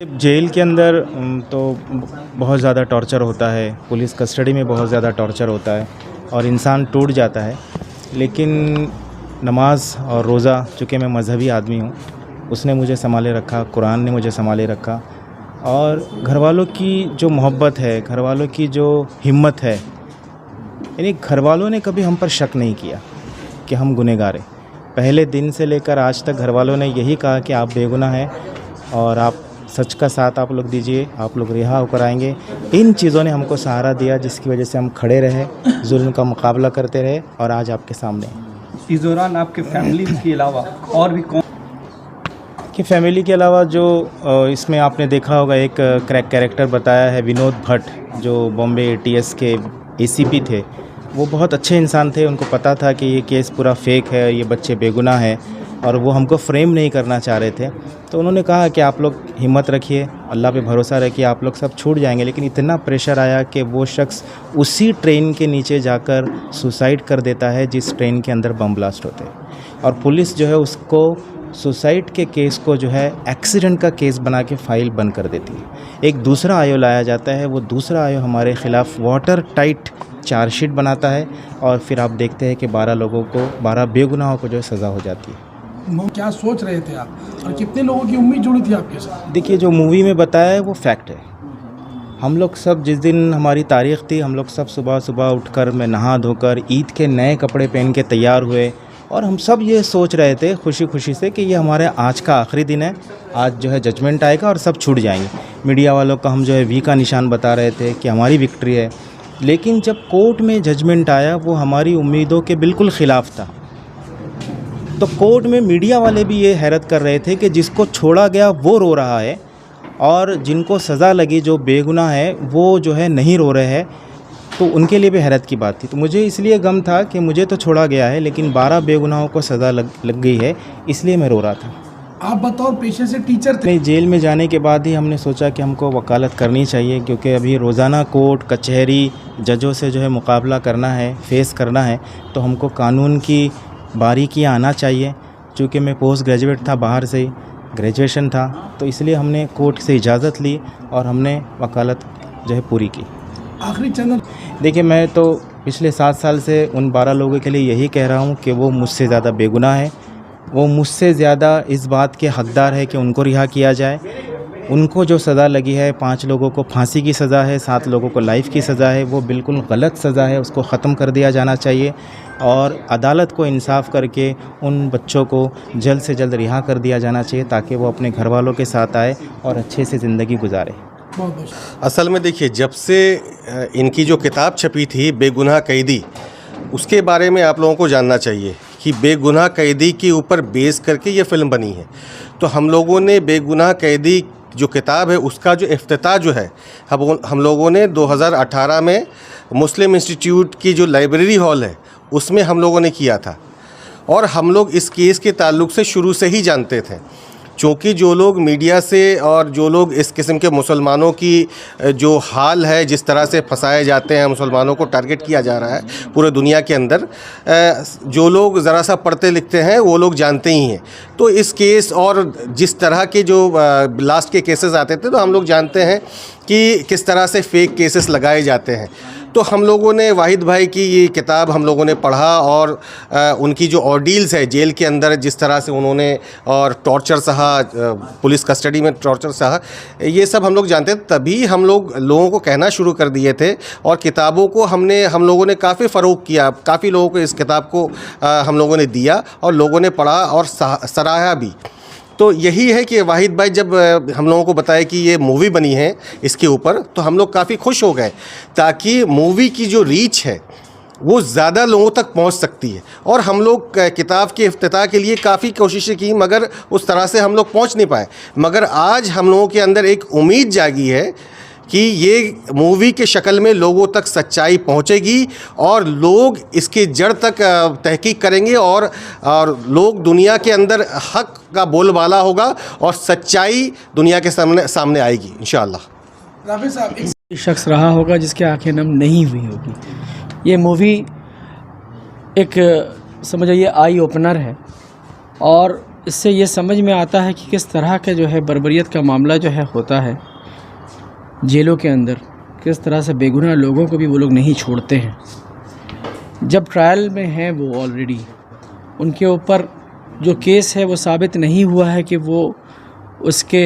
Jail के अंदर तो बहुत ज़्यादा टॉर्चर होता है, पुलिस कस्टडी में बहुत ज़्यादा टॉर्चर होता है और इंसान टूट जाता है। लेकिन नमाज और रोज़ा, चूँकि मैं मज़हबी आदमी हूँ, उसने मुझे संभाले रखा, कुरान ने मुझे संभाले रखा और घरवालों की जो मोहब्बत है, घरवालों की जो हिम्मत है, यानी घरवालों ने कभी हम पर शक नहीं किया कि हम गुनहगार हैं। पहले दिन से लेकर आज तक घरवालों ने यही कहा कि आप बेगुनाह हैं और आप सच का साथ आप लोग दीजिए, आप लोग रिहा होकर आएंगे। इन चीज़ों ने हमको सहारा दिया जिसकी वजह से हम खड़े रहे, जुल्म का मुकाबला करते रहे और आज आपके सामने। इस दौरान आपके फैमिली के अलावा और भी कौन कि फैमिली के अलावा जो इसमें आपने देखा होगा, एक कैरेक्टर बताया है विनोद भट्ट, जो बॉम्बे ATS के ACP थे। वो बहुत अच्छे इंसान थे, उनको पता था कि ये केस पूरा फेक है, ये बच्चे बेगुनाह हैं और वो हमको फ्रेम नहीं करना चाह रहे थे। तो उन्होंने कहा कि आप लोग हिम्मत रखिए, अल्लाह पे भरोसा रखिए, आप लोग सब छूट जाएंगे। लेकिन इतना प्रेशर आया कि वो शख्स उसी ट्रेन के नीचे जाकर सुसाइड कर देता है जिस ट्रेन के अंदर बम ब्लास्ट होते हैं और पुलिस जो है उसको सुसाइड के केस को जो है एक्सीडेंट का केस बना के फाइल बंद कर देती है। एक दूसरा आयो लाया जाता है, वो दूसरा आयो हमारे ख़िलाफ़ वाटर टाइट चार्जशीट बनाता है और फिर आप देखते हैं कि 12 बेगुनाहों को जो है सज़ा हो जाती है। क्या सोच रहे थे आप और कितने लोगों की उम्मीद जुड़ी थी आपके साथ? देखिए, जो मूवी में बताया है वो फैक्ट है। हम लोग सब जिस दिन हमारी तारीख़ थी, हम लोग सब सुबह सुबह उठकर, मैं नहा धोकर ईद के नए कपड़े पहन के तैयार हुए और हम सब ये सोच रहे थे खुशी खुशी से कि ये हमारे आज का आखिरी दिन है, आज जो है जजमेंट आएगा और सब छूट जाएंगे। मीडिया वालों का हम जो है वी का निशान बता रहे थे कि हमारी विक्ट्री है। लेकिन जब कोर्ट में जजमेंट आया वो हमारी उम्मीदों के बिल्कुल ख़िलाफ़ था। तो कोर्ट में मीडिया वाले भी ये हैरत कर रहे थे कि जिसको छोड़ा गया वो रो रहा है और जिनको सज़ा लगी, जो बेगुनाह है, वो जो है नहीं रो रहे हैं। तो उनके लिए भी हैरत की बात थी। तो मुझे इसलिए गम था कि मुझे तो छोड़ा गया है लेकिन 12 बेगुनाहों को सज़ा लग गई है, इसलिए मैं रो रहा था। आप बतौर पेशे से टीचर थे। नहीं, जेल में जाने के बाद ही हमने सोचा कि हमको वकालत करनी चाहिए, क्योंकि अभी रोज़ाना कोर्ट कचहरी जजों से जो है मुकाबला करना है, फेस करना है, तो हमको कानून की बारीकियाँ आना चाहिए। चूँकि मैं पोस्ट ग्रेजुएट था, बाहर से ही ग्रेजुएशन था, तो इसलिए हमने कोर्ट से इजाज़त ली और हमने वकालत जो है पूरी की। आखिरी चैनल देखिए, मैं तो पिछले 7 साल से उन 12 लोगों के लिए यही कह रहा हूँ कि वो मुझसे ज़्यादा बेगुनाह है, वो मुझसे ज़्यादा इस बात के हकदार है कि उनको रिहा किया जाए। उनको जो सज़ा लगी है, 5 लोगों को फांसी की सज़ा है, 7 लोगों को लाइफ की सज़ा है, वो बिल्कुल गलत सज़ा है, उसको ख़त्म कर दिया जाना चाहिए और अदालत को इंसाफ़ करके उन बच्चों को जल्द से जल्द रिहा कर दिया जाना चाहिए ताकि वो अपने घर वालों के साथ आए और अच्छे से ज़िंदगी गुजारे। असल में देखिए, जब से इनकी जो किताब छपी थी बेगुनाह कैदी, उसके बारे में आप लोगों को जानना चाहिए कि बेगुनाह कैदी के ऊपर बेस करके ये फ़िल्म बनी है। तो हम लोगों ने बेगुनाह कैदी जो किताब है उसका जो इफ्तिताह जो है हम लोगों ने 2018 में मुस्लिम इंस्टीट्यूट की जो लाइब्रेरी हॉल है उसमें हम लोगों ने किया था। और हम लोग इस केस के ताल्लुक़ से शुरू से ही जानते थे, क्योंकि जो लोग मीडिया से और जो लोग इस किस्म के मुसलमानों की जो हाल है, जिस तरह से फंसाए जाते हैं, मुसलमानों को टारगेट किया जा रहा है पूरे दुनिया के अंदर, जो लोग ज़रा सा पढ़ते लिखते हैं वो लोग जानते ही हैं। तो इस केस और जिस तरह के जो लास्ट के केसेस आते थे, तो हम लोग जानते हैं कि किस तरह से फ़ेक केसेस लगाए जाते हैं। तो हम लोगों ने वाहिद भाई की ये किताब हम लोगों ने पढ़ा और उनकी जो ऑर्डील्स है जेल के अंदर, जिस तरह से उन्होंने और टॉर्चर सहा, पुलिस कस्टडी में टॉर्चर सहा, ये सब हम लोग जानते थे। तभी हम लोगों को कहना शुरू कर दिए थे और किताबों को हम लोगों ने काफ़ी फ़रोग़ किया, काफ़ी लोगों को इस किताब को हम लोगों ने दिया और लोगों ने पढ़ा और सराहा भी। तो यही है कि वाहिद भाई जब हम लोगों को बताया कि ये मूवी बनी है इसके ऊपर, तो हम लोग काफ़ी खुश हो गए, ताकि मूवी की जो रीच है वो ज़्यादा लोगों तक पहुंच सकती है। और हम लोग किताब के इफ्तिताह के लिए काफ़ी कोशिशें की, मगर उस तरह से हम लोग पहुंच नहीं पाए। मगर आज हम लोगों के अंदर एक उम्मीद जागी है कि ये मूवी के शक्ल में लोगों तक सच्चाई पहुंचेगी और लोग इसके जड़ तक तहकीक करेंगे और लोग दुनिया के अंदर हक का बोलबाला होगा और सच्चाई दुनिया के सामने आएगी इंशाअल्लाह। राफी साहब, एक शख्स रहा होगा जिसकी आंखें नम नहीं हुई होगी। ये मूवी एक समझ आइए आई ओपनर है और इससे ये समझ में आता है कि किस तरह का जो है बर्बरियत का मामला जो है होता है जेलों के अंदर, किस तरह से बेगुनाह लोगों को भी वो लोग नहीं छोड़ते हैं। जब ट्रायल में हैं वो ऑलरेडी, उनके ऊपर जो केस है वो साबित नहीं हुआ है कि वो उसके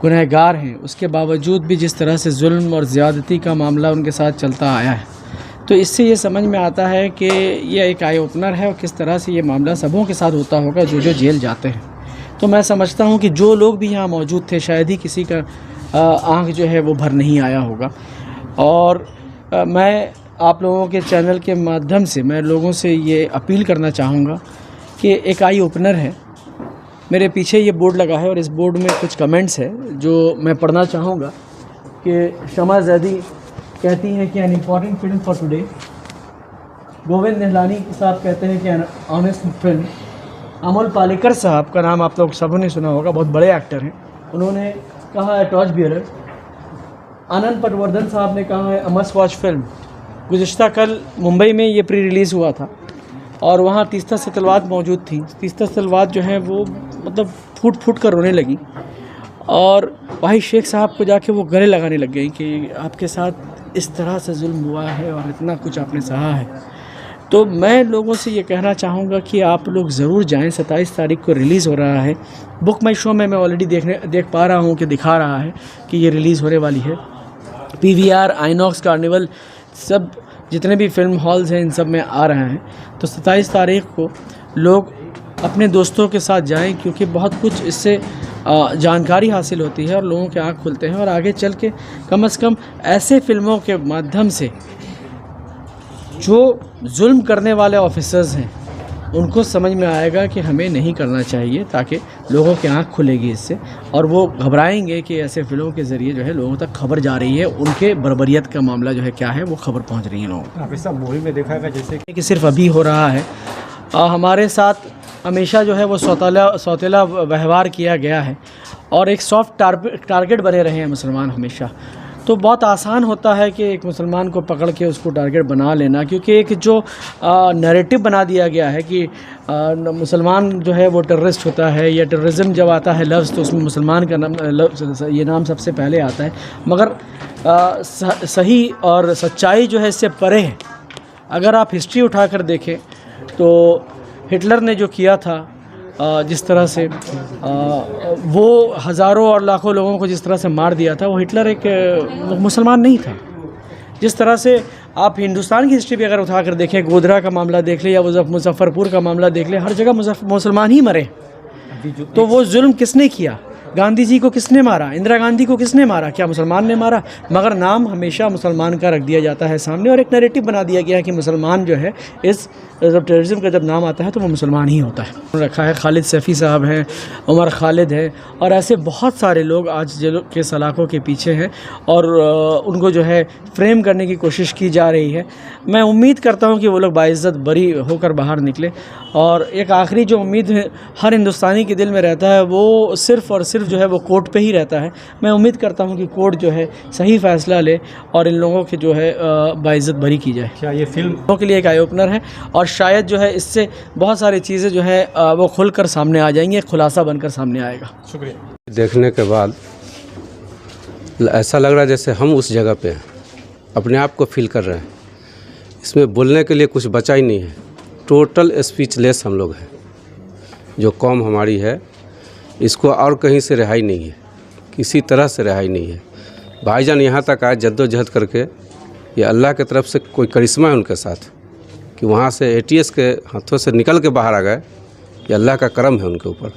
गुनहगार हैं, उसके बावजूद भी जिस तरह से जुल्म और ज़्यादती का मामला उनके साथ चलता आया है, तो इससे ये समझ में आता है कि ये एक आई ओपनर है और किस तरह से ये मामला सबों के साथ होता होगा जो जो जेल जाते हैं। तो मैं समझता हूँ कि जो लोग भी यहाँ मौजूद थे शायद ही किसी का आँख जो है वो भर नहीं आया होगा। और मैं आप लोगों के चैनल के माध्यम से मैं लोगों से ये अपील करना चाहूँगा कि एक आई ओपनर है। मेरे पीछे ये बोर्ड लगा है और इस बोर्ड में कुछ कमेंट्स है जो मैं पढ़ना चाहूँगा कि शमा जैदी कहती हैं कि an important film for today. Govind Nihalani साहब कहते हैं कि an honest film. Amol Palekar साहब का नाम आप लोग सबों ने सुना होगा, बहुत बड़े एक्टर हैं, उन्होंने कहा है टॉर्च बियरर। आनंद पटवर्धन साहब ने कहा है अ मस्ट वॉच फिल्म। गुज़िश्ता कल मुंबई में ये प्री रिलीज़ हुआ था और वहाँ तीस्ता सतलवात मौजूद थी। तीस्ता सतलवात जो है वो मतलब फूट फूट कर रोने लगी और भाई शेख साहब को जाके वो गले लगाने लग गई कि आपके साथ इस तरह से जुल्म हुआ है और इतना कुछ आपने सहा है। तो मैं लोगों से ये कहना चाहूँगा कि आप लोग ज़रूर जाएं। 27 तारीख को रिलीज़ हो रहा है। बुक माई शो में मैं ऑलरेडी देख पा रहा हूँ कि दिखा रहा है कि ये रिलीज़ होने वाली है। PVR, आइनॉक्स, कार्निवल, सब जितने भी फिल्म हॉल्स हैं इन सब में आ रहे हैं। तो 27 तारीख को लोग अपने दोस्तों के साथ जाएं क्योंकि बहुत कुछ इससे जानकारी हासिल होती है और लोगों के आँख खुलते हैं और आगे चल के कम से कम ऐसे फिल्मों के माध्यम से जो जुल्म करने वाले ऑफिसर्स हैं उनको समझ में आएगा कि हमें नहीं करना चाहिए, ताकि लोगों की आँख खुलेगी इससे और वो घबराएंगे कि ऐसे फिल्मों के ज़रिए जो है लोगों तक खबर जा रही है, उनके बर्बरियत का मामला जो है क्या है वो खबर पहुंच रही है लोगों को। आप ऐसा मूवी में देखा है जैसे कि सिर्फ अभी हो रहा है, हमारे साथ हमेशा जो है वो सौतेला व्यवहार किया गया है और एक सॉफ्ट टारगेट बने रहे हैं मुसलमान हमेशा। तो बहुत आसान होता है कि एक मुसलमान को पकड़ के उसको टारगेट बना लेना, क्योंकि एक जो नैरेटिव बना दिया गया है कि मुसलमान जो है वो टेररिस्ट होता है, या टेररिज्म जब आता है लफ्ज़ तो उसमें मुसलमान का नाम ये नाम सबसे पहले आता है। मगर सही और सच्चाई जो है इससे परे है। अगर आप हिस्ट्री उठाकर देखें तो हिटलर ने जो किया था, जिस तरह से वो हज़ारों और लाखों लोगों को जिस तरह से मार दिया था, वो हिटलर एक मुसलमान नहीं था। जिस तरह से आप हिंदुस्तान की हिस्ट्री भी अगर उठा कर देखें, गोधरा का मामला देख ले या मुजफ्फरपुर का मामला देख ले, हर जगह मुसलमान ही मरे। तो वो जुल्म किसने किया? गांधी जी को किसने मारा? इंदिरा गांधी को किसने मारा? क्या मुसलमान ने मारा? मगर नाम हमेशा मुसलमान का रख दिया जाता है सामने और एक नैरेटिव बना दिया गया है कि मुसलमान जो है इस जब टेररिज्म का जब नाम आता है तो वो मुसलमान ही होता है। रखा है खालिद सैफ़ी साहब हैं, उमर खालिद है और ऐसे बहुत सारे लोग आज जेलों के सलाखों के पीछे हैं और उनको जो है फ्रेम करने की कोशिश की जा रही है। मैं उम्मीद करता हूँ कि वो लोग बाइज़्ज़त बरी होकर बाहर निकले। और एक आखिरी जो उम्मीद है हर हिंदुस्तानी के दिल में रहता है वो सिर्फ़ और सिर्फ जो है वो कोर्ट पे ही रहता है। मैं उम्मीद करता हूँ कि कोर्ट जो है सही फ़ैसला ले और इन लोगों के जो है बाइज़्ज़त बरी की जाए। क्या ये फिल्म के लिए एक आई ओपनर है और शायद जो है इससे बहुत सारी चीज़ें जो है वो खुलकर सामने आ जाएंगी, एक खुलासा बनकर सामने आएगा। शुक्रिया। देखने के बाद ऐसा लग रहा है जैसे हम उस जगह पे हैं, अपने आप को फील कर रहे हैं। इसमें बोलने के लिए कुछ बचा ही नहीं है, टोटल स्पीचलेस हम लोग हैं। जो कौम हमारी है इसको और कहीं से रिहाई नहीं है, किसी तरह से रिहाई नहीं है। भाईजान यहाँ तक आए जद्दोजहद करके, ये अल्लाह की तरफ से कोई करिश्मा है उनके साथ कि वहाँ से ATS के हाथों से निकल के बाहर आ गए। ये अल्लाह का करम है उनके ऊपर।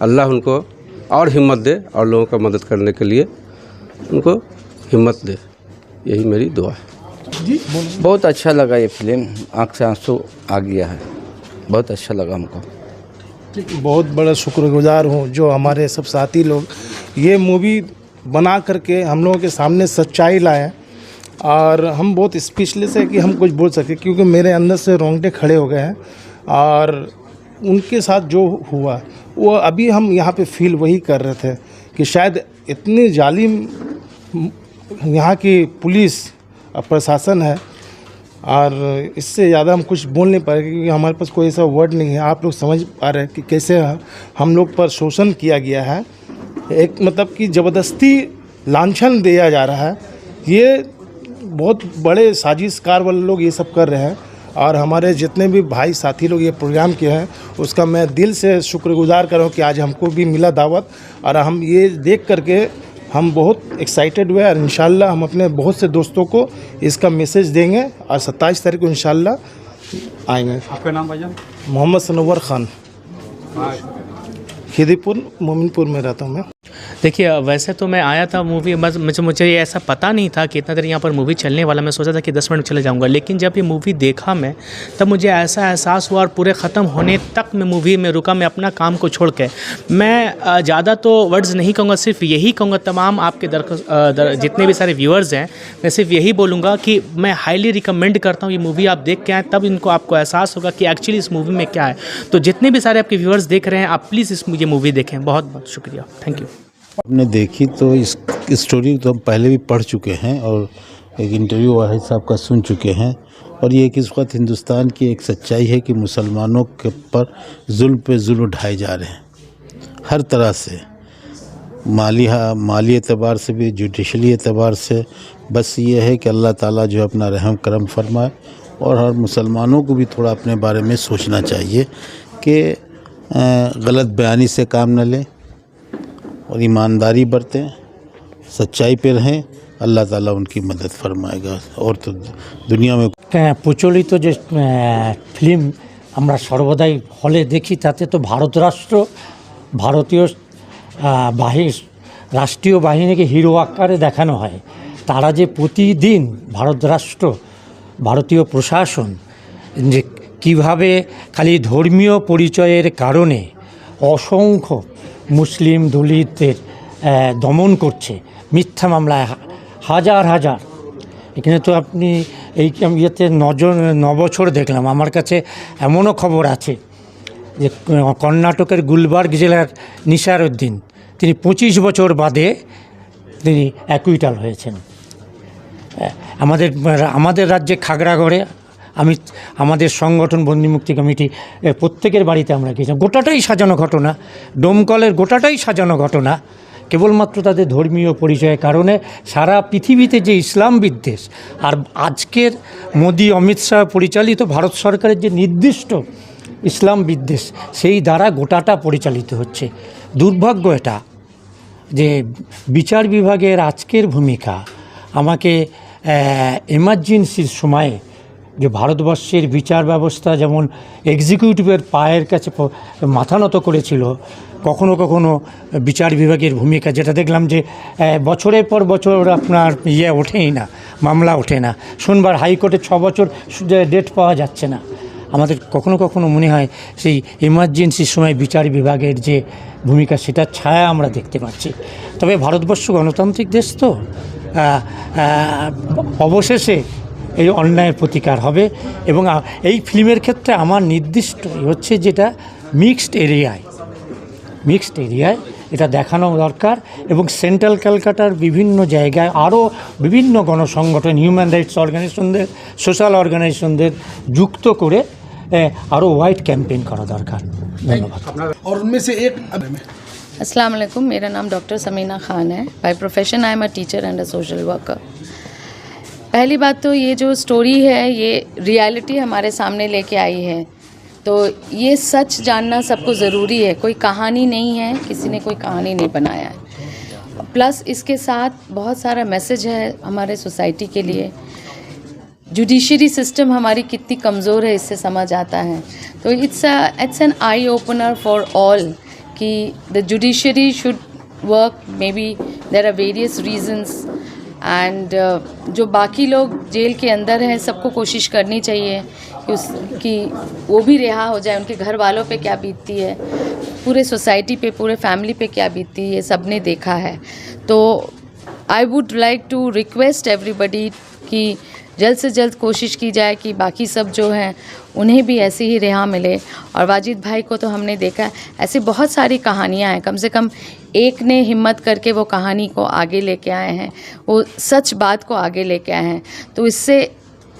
अल्लाह उनको और हिम्मत दे और लोगों का मदद करने के लिए उनको हिम्मत दे, यही मेरी दुआ है। बहुत अच्छा लगा ये फिल्म, आँख से आंसू आ गया है, बहुत अच्छा लगा हमको। बहुत बड़ा शुक्रगुजार हूँ जो हमारे सब साथी लोग ये मूवी बना करके हम लोगों के सामने सच्चाई लाए और हम बहुत स्पीचलेस है कि हम कुछ बोल सके, क्योंकि मेरे अंदर से रोंगटे खड़े हो गए हैं। और उनके साथ जो हुआ वो अभी हम यहाँ पे फील वही कर रहे थे कि शायद इतनी जालिम यहाँ की पुलिस प्रशासन है और इससे ज़्यादा हम कुछ बोल नहीं पा रहे क्योंकि हमारे पास कोई ऐसा वर्ड नहीं है। आप लोग समझ पा रहे हैं कि कैसे हम लोग पर शोषण किया गया है, एक मतलब कि ज़बरदस्ती लांछन दिया जा रहा है। ये बहुत बड़े साजिशकार वाले लोग ये सब कर रहे हैं और हमारे जितने भी भाई साथी लोग ये प्रोग्राम किए हैं उसका मैं दिल से शुक्रगुजार कर रहा हूँ कि आज हमको भी मिला दावत और हम ये देख करके हम बहुत एक्साइटेड हुए और इंशाल्लाह हम अपने बहुत से दोस्तों को इसका मैसेज देंगे और 27 तारीख को इंशाल्लाह आएंगे। आपका नाम भाईजान? मोहम्मद सनोवर खान, खिदीपुर मोमिनपुर में रहता हूँ मैं। देखिए वैसे तो मैं आया था मूवी, मुझे ये ऐसा पता नहीं था कि इतना देर यहाँ पर मूवी चलने वाला। मैं सोचा था कि 10 मिनट चले जाऊँगा, लेकिन जब ये मूवी देखा मैं तब मुझे ऐसा एहसास हुआ और पूरे ख़त्म होने तक मैं मूवी में रुका। मैं अपना काम को छोड़ के, मैं ज़्यादा तो वर्ड्स नहीं कहूँगा, सिर्फ यही कहूँगा तमाम आपके जितने भी सारे व्यूअर्स हैं, मैं सिर्फ यही बोलूँगा कि मैं हाईली रिकमेंड करता हूँ ये मूवी आप देख के आएँ, तब इनको आपको एहसास होगा कि एक्चुअली इस मूवी में क्या है। तो जितने भी सारे आपके व्यूअर्स देख रहे हैं, आप प्लीज़ ये मूवी देखें। बहुत बहुत शुक्रिया, थैंक यू। आपने देखी तो इस स्टोरी तो हम पहले भी पढ़ चुके हैं और एक इंटरव्यू वाहिद साहब का सुन चुके हैं और ये कि इस वक्त हिंदुस्तान की एक सच्चाई है कि मुसलमानों के पर जुल्म पे जुल्म उठाए जा रहे हैं हर तरह से, माली एतबार से भी, जुडिशली एतबार से। बस ये है कि अल्लाह ताला जो अपना रहम करम फरमाए और हर मुसलमानों को भी थोड़ा अपने बारे में सोचना चाहिए कि गलत बयानी से काम न लें और ईमानदारी बरतें, सच्चाई पे रहें, আল্লাহ তাআলা उनकी मदद फरमाएगा। और तो दुनिया में প্রচলিত যে ফিল্ম আমরা সর্বদাই হলে দেখি তাতে তো ভারতীয় রাষ্ট্রীয় বাহিনীকে হিরো আকারে দেখানো হয়। তারা যে প্রতিদিন ভারতীয় প্রশাসন যে কীভাবে খালি ধর্মীয় পরিচয়ের কারণে অসংখ্য মুসলিম দলিতদের দমন করছে মিথ্যা মামলায় হাজার। এখানে তো আপনি এই ইয়েতে 9 বছর দেখলাম। আমার কাছে এমনও খবর আছে যে কর্ণাটকের গুলবার্গ জেলার নিসার উদ্দিন তিনি 25 বছর বাদে তিনি অ্যাকুইটাল হয়েছেন। আমাদের রাজ্যে খাগড়াগড়ে আমাদের সংগঠন বন্দিমুক্তি কমিটি প্রত্যেকের বাড়িতে আমরা গিয়েছিলাম। গোটাটাই সাজানো ঘটনা, ডোমকলের গোটাটাই সাজানো ঘটনা, কেবলমাত্র তাদের ধর্মীয় পরিচয়ের কারণে। সারা পৃথিবীতে যে ইসলাম বিদ্বেষ আর আজকের মোদি অমিত শাহ পরিচালিত ভারত সরকারের যে নির্দিষ্ট ইসলাম বিদ্বেষ সেই দ্বারা গোটাটা পরিচালিত হচ্ছে। দুর্ভাগ্য এটা যে বিচার বিভাগের আজকের ভূমিকা আমাকে এমার্জেন্সির সময়ে যে ভারতবর্ষের বিচার ব্যবস্থা যেমন এক্সিকিউটিভের পায়ের কাছে মাথা নত করেছিল, কখনো কখনো বিচার বিভাগের ভূমিকা যেটা দেখলাম যে বছরের পর বছর আপনার ওঠেই না, মামলা ওঠে না। শনিবার হাইকোর্টে 6 বছর ডেট পাওয়া যাচ্ছে না। আমাদের কখনো কখনো মনে হয় সেই এমার্জেন্সির সময় বিচার বিভাগের যে ভূমিকা সেটার ছায়া আমরা দেখতে পাচ্ছি। তবে ভারতবর্ষ গণতান্ত্রিক দেশ তো অবশেষে এই অন্যায়ের প্রতিকার হবে। এবং এই ফিল্মের ক্ষেত্রে আমার নির্দিষ্ট হচ্ছে যেটা মিক্সড এরিয়ায় এটা দেখানো দরকার এবং সেন্ট্রাল ক্যালকাটার বিভিন্ন জায়গায় আরও বিভিন্ন গণসংগঠন, হিউম্যান রাইটস অর্গানাইজেশনদের, সোশ্যাল অর্গানাইজেশনদের যুক্ত করে আরও ওয়াইড ক্যাম্পেইন করা দরকার। ধন্যবাদ। और उनमें से एक अस्सलाम वालेकुम, मेरा नाम डॉक्टर समीना खान है। By profession I am a teacher and a social worker. पहली बात तो ये जो स्टोरी है ये रियलिटी हमारे सामने लेके आई है, तो ये सच जानना सबको ज़रूरी है। कोई कहानी नहीं है, किसी ने कोई कहानी नहीं बनाया है। प्लस इसके साथ बहुत सारा मैसेज है हमारे सोसाइटी के लिए। जुडिशरी सिस्टम हमारी कितनी कमज़ोर है इससे समझ आता है। तो it's an eye opener for all कि the judiciary should work. Maybe there are various reasons and जो बाकी लोग जेल के अंदर हैं सबको कोशिश करनी चाहिए कि वो भी रिहा हो जाए। उनके घर वालों पे क्या बीतती है, पूरे सोसाइटी पे, पूरे फैमिली पे क्या बीतती है, ये सब ने देखा है। तो I would like to request everybody कि जल्द से जल्द कोशिश की जाए कि बाकी सब जो हैं उन्हें भी ऐसे ही रिहा मिले। और वाजिद भाई को तो हमने देखा, ऐसी बहुत सारी कहानियाँ हैं, कम से कम एक ने हिम्मत करके वो कहानी को आगे लेके आए हैं, वो सच बात को आगे लेके आए हैं। तो इससे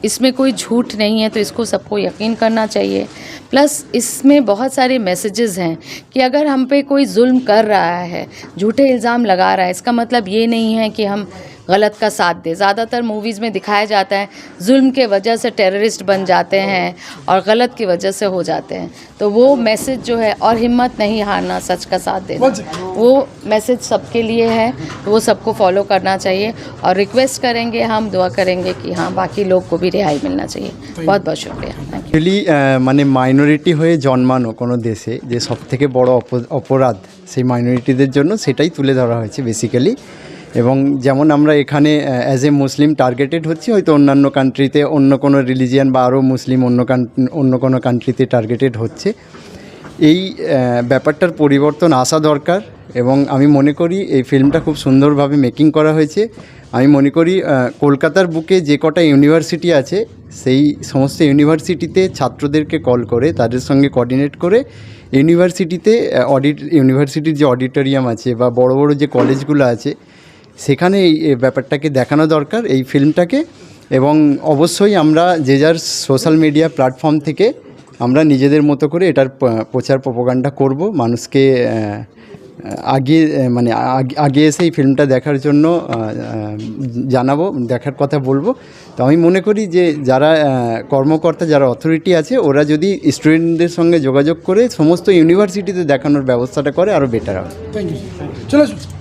इसमें कोई झूठ नहीं है, तो इसको सबको यकीन करना चाहिए। प्लस इसमें बहुत सारे मैसेजेस हैं कि अगर हम पे कोई जुल्म कर रहा है, झूठे इल्ज़ाम लगा रहा है, इसका मतलब ये नहीं है कि हम गलत का साथ दें। ज़्यादातर मूवीज़ में दिखाया जाता है जुल्म के वजह से टेररिस्ट बन जाते हैं और गलत की वजह से हो जाते हैं, तो वो मैसेज जो है, और हिम्मत नहीं हारना, सच का साथ देना, वो मैसेज सबके लिए है, तो वो सबको फॉलो करना चाहिए। और रिक्वेस्ट करेंगे, हम दुआ करेंगे कि हाँ बाकी लोग को भी रिहाई मिलना चाहिए। बहुत बहुत शुक्रिया, थैंक यू। অ্যাকচুয়ালি মানে মাইনরিটি হয়ে জন্মানো কোনো দেশে যে সবথেকে বড় অপরাধ সেই মাইনরিটিদের জন্য সেটাই তুলে ধরা হয়েছে বেসিক্যালি। এবং যেমন আমরা এখানে অ্যাজ এ মুসলিম টার্গেটেড হচ্ছি, হয়তো অন্যান্য কান্ট্রিতে অন্য কোনো রিলিজিয়ান বা আরও মুসলিম অন্য কোনো কান্ট্রিতে টার্গেটেড হচ্ছে। এই ব্যাপারটার পরিবর্তন আসা দরকার এবং আমি মনে করি এই ফিল্মটা খুব সুন্দরভাবে মেকিং করা হয়েছে। আমি মনে করি কলকাতার বুকে যে কটা ইউনিভার্সিটি আছে সেই সমস্ত ইউনিভার্সিটিতে ছাত্রদেরকে কল করে তাদের সঙ্গে কোঅর্ডিনেট করে ইউনিভার্সিটিতে ইউনিভার্সিটির যে অডিটোরিয়াম আছে বা বড় বড় যে কলেজগুলো আছে সেখানে এই ব্যাপারটাকে দেখানো দরকার, এই ফিল্মটাকে। এবং অবশ্যই আমরা যে যার সোশ্যাল মিডিয়া প্ল্যাটফর্ম থেকে আমরা নিজেদের মতো করে এটার প্রচার প্রোপাগান্ডা করব, মানুষকে আগে এসে এই ফিল্মটা দেখার জন্য জানাবো, দেখার কথা বলবো। তো আমি মনে করি যে যারা কর্মকর্তা, যারা অথরিটি আছে, ওরা যদি স্টুডেন্টদের সঙ্গে যোগাযোগ করে সমস্ত ইউনিভার্সিটিতে দেখানোর ব্যবস্থাটা করে আরও বেটার হবে। থ্যাংক ইউ, চলে আসুন।